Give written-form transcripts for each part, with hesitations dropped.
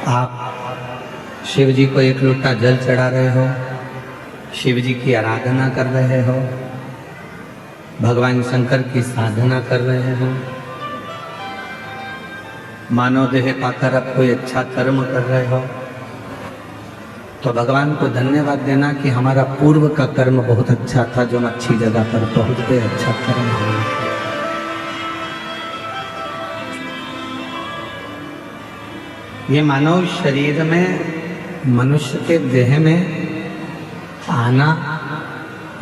आप शिव जी को एक लोटा जल चढ़ा रहे हो, शिव जी की आराधना कर रहे हो, भगवान शंकर की साधना कर रहे हो, मानव देह पाकर अब कोई अच्छा कर्म कर रहे हो, तो भगवान को धन्यवाद देना कि हमारा पूर्व का कर्म बहुत अच्छा था, जो हम अच्छी जगह पर पहुंच गए, अच्छा कर्म हुआ। ये मानव शरीर में, मनुष्य के देह में आना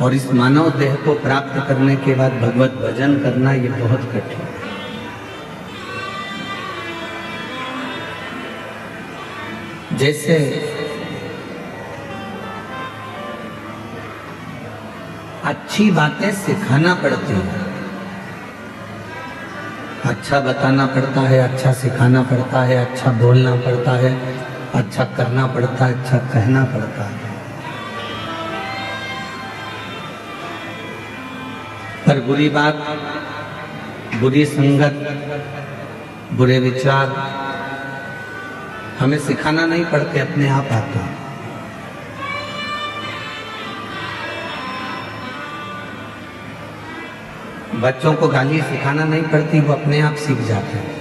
और इस मानव देह को प्राप्त करने के बाद भगवत भजन करना, ये बहुत कठिन है। जैसे अच्छी बातें सिखाना पड़ती है, अच्छा बताना पड़ता है, अच्छा सिखाना पड़ता है, अच्छा बोलना पड़ता है, अच्छा करना पड़ता है, अच्छा कहना पड़ता है। पर बुरी बात, बुरी संगत, बुरे विचार हमें सिखाना नहीं पड़ते, अपने आप आते हैं। बच्चों को गाली सिखाना नहीं पड़ती, वो अपने आप सीख जाते हैं।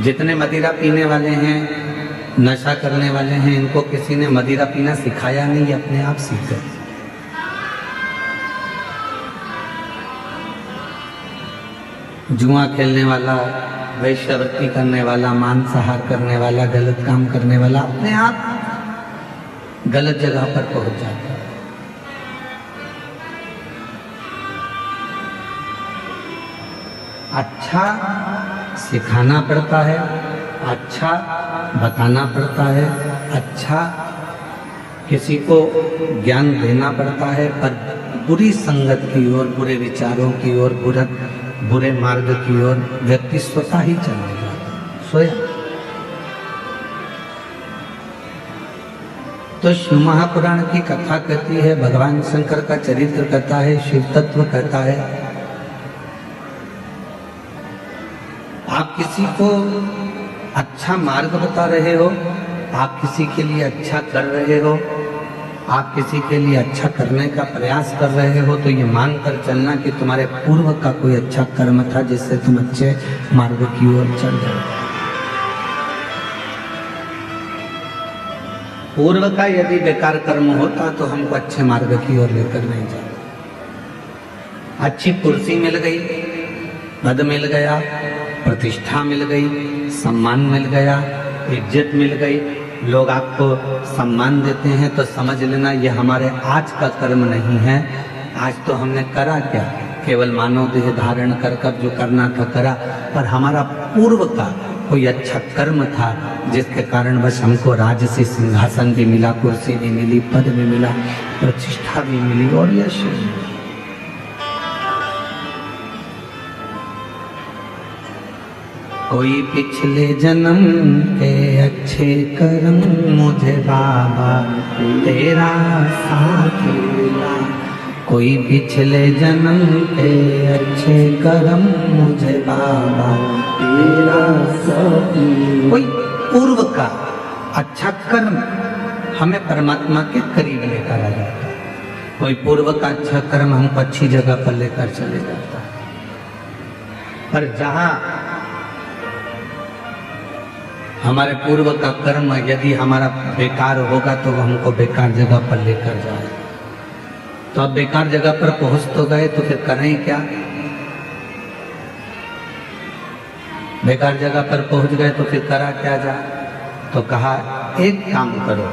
जितने मदिरा पीने वाले हैं, नशा करने वाले हैं, इनको किसी ने मदिरा पीना सिखाया नहीं, ये अपने आप सीख गए। जुआ खेलने वाला, वैश्यवृत्ति करने वाला, मांसाहार करने वाला, गलत काम करने वाला अपने आप गलत जगह पर पहुंच जाता है। अच्छा सिखाना पड़ता है, अच्छा बताना पड़ता है, अच्छा किसी को ज्ञान देना पड़ता है, पर बुरी संगत की ओर, बुरे विचारों की ओर, बुरे मार्ग की ओर व्यक्ति स्वतः ही चले जाता है, स्वयं। तो शिव महापुराण की कथा कहती है, भगवान शंकर का चरित्र कहता है, शिव तत्व कहता है। आप किसी को अच्छा मार्ग बता रहे हो, आप किसी के लिए अच्छा कर रहे हो, आप किसी के लिए अच्छा करने का प्रयास कर रहे हो, तो ये मानकर चलना कि तुम्हारे पूर्व का कोई अच्छा कर्म था, जिससे तुम अच्छे मार्ग की ओर चल रहे हो। पूर्व का यदि बेकार कर्म होता तो हमको अच्छे मार्ग की ओर लेकर नहीं जाता। अच्छी कुर्सी मिल गई, पद मिल गया, प्रतिष्ठा मिल गई, सम्मान मिल गया, इज्जत मिल गई, लोग आपको सम्मान देते हैं, तो समझ लेना ये हमारे आज का कर्म नहीं है। आज तो हमने करा क्या, केवल मानव देह धारण कर जो करना था करा, पर हमारा पूर्व का कोई अच्छा कर्म था, जिसके कारण बस हमको राजसी सिंहासन भी मिला, कुर्सी भी मिली, पद भी मिला, प्रतिष्ठा भी मिली और यश भी मिला। कोई पिछले जन्म के अच्छे कर्म मुझे बाबा तेरा साथ मिला। कोई पिछले जन्म के अच्छे कर्म मुझे बाबा तेरा साथ मिला। कोई पूर्व का अच्छा कर्म हमें परमात्मा के करीब लेकर आ जाता है। कोई पूर्व का अच्छा कर्म हमको अच्छी जगह पर लेकर चले जाता है। पर जहाँ हमारे पूर्व का कर्म यदि हमारा बेकार होगा तो वो हमको बेकार जगह पर लेकर जाए। तो अब बेकार जगह पर पहुंच तो गए, तो फिर करें क्या? बेकार जगह पर पहुंच गए तो फिर करा क्या जाए? तो कहा एक काम करो,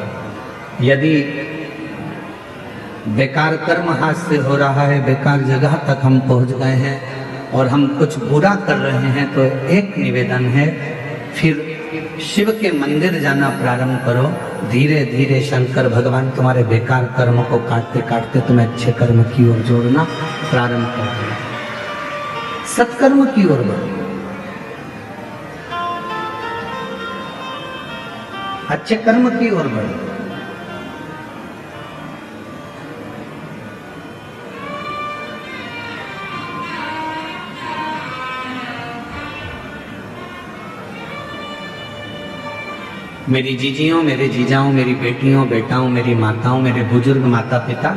यदि बेकार कर्म हाथ से हो रहा है, बेकार जगह तक हम पहुंच गए हैं और हम कुछ बुरा कर रहे हैं, तो एक निवेदन है, फिर शिव के मंदिर जाना प्रारंभ करो। धीरे धीरे शंकर भगवान तुम्हारे बेकार कर्म को काटते काटते तुम्हें अच्छे कर्म की ओर जोड़ना प्रारंभ कर देना, सत्कर्म की ओर बढ़ो, अच्छे कर्म की ओर बढ़ो। मेरी जीजियों, मेरे जीजाओं, मेरी बेटियों, बेटाओं, मेरी माताओं, मेरे बुजुर्ग माता पिता,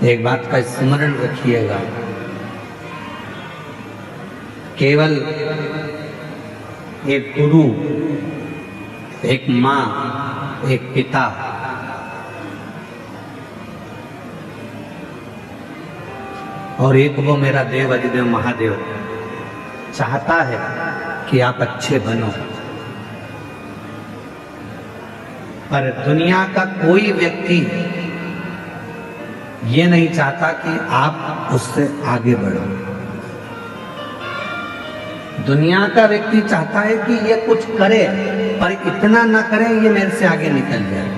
एक बात का स्मरण रखिएगा, केवल एक गुरु, एक माँ, एक पिता और एक वो मेरा देव अधिदेव महादेव चाहता है कि आप अच्छे बनो, पर दुनिया का कोई व्यक्ति ये नहीं चाहता कि आप उससे आगे बढ़ो। दुनिया का व्यक्ति चाहता है कि ये कुछ करे, पर इतना ना करे ये मेरे से आगे निकल जाए।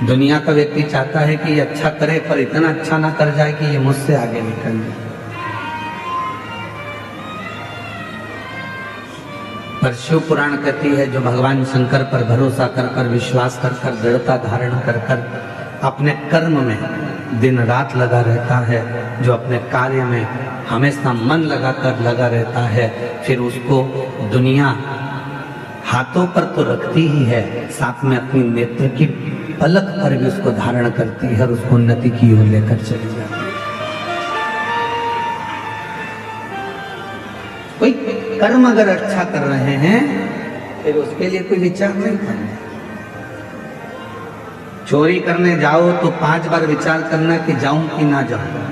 दुनिया का व्यक्ति चाहता है कि ये अच्छा करे, पर इतना अच्छा ना कर जाए कि ये मुझसे आगे निकल जाए। पर शिव पुराण कहती है, जो भगवान शंकर पर भरोसा कर कर, विश्वास कर कर, दृढ़ता धारण कर कर अपने कर्म में दिन रात लगा रहता है, जो अपने कार्य में हमेशा मन लगाकर लगा रहता है, फिर उसको दुनिया हाथों पर तो रखती ही है, साथ में अपनी नेत्र की पलक पर भी उसको धारण करती है और उसको उन्नति की ओर लेकर चली जाती है। कोई कर्म अगर अच्छा कर रहे हैं फिर उसके लिए कोई विचार नहीं करना। चोरी करने जाओ तो 5 बार विचार करना कि जाऊं कि ना जाऊं।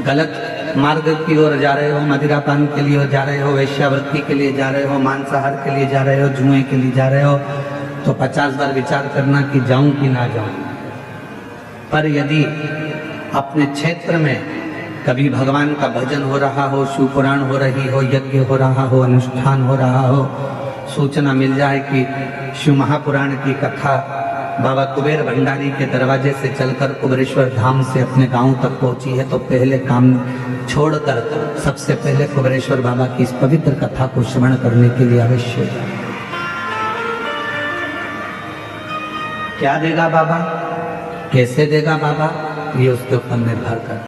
गलत मार्ग की ओर जा रहे हो, मदिरापान के लिए जा रहे हो, वेश्यावृत्ति के लिए जा रहे हो, मांसाहार के लिए जा रहे हो, जुए के लिए जा रहे हो, तो 50 बार विचार करना कि जाऊं कि ना जाऊं। पर यदि अपने क्षेत्र में कभी भगवान का भजन हो रहा हो, शिव पुराण हो रही हो, यज्ञ हो रहा हो, अनुष्ठान हो रहा हो, सूचना मिल जाए कि शिव महापुराण की कथा बाबा कुबेर भंडारी के दरवाजे से चलकर कुबेरेश्वर धाम से अपने गांव तक पहुंची है, तो पहले काम छोड़कर सबसे पहले कुबेरेश्वर बाबा की इस पवित्र कथा को श्रवण करने के लिए अवश्य जाए। क्या देगा बाबा, कैसे देगा बाबा, ये उसके ऊपर निर्भर कर।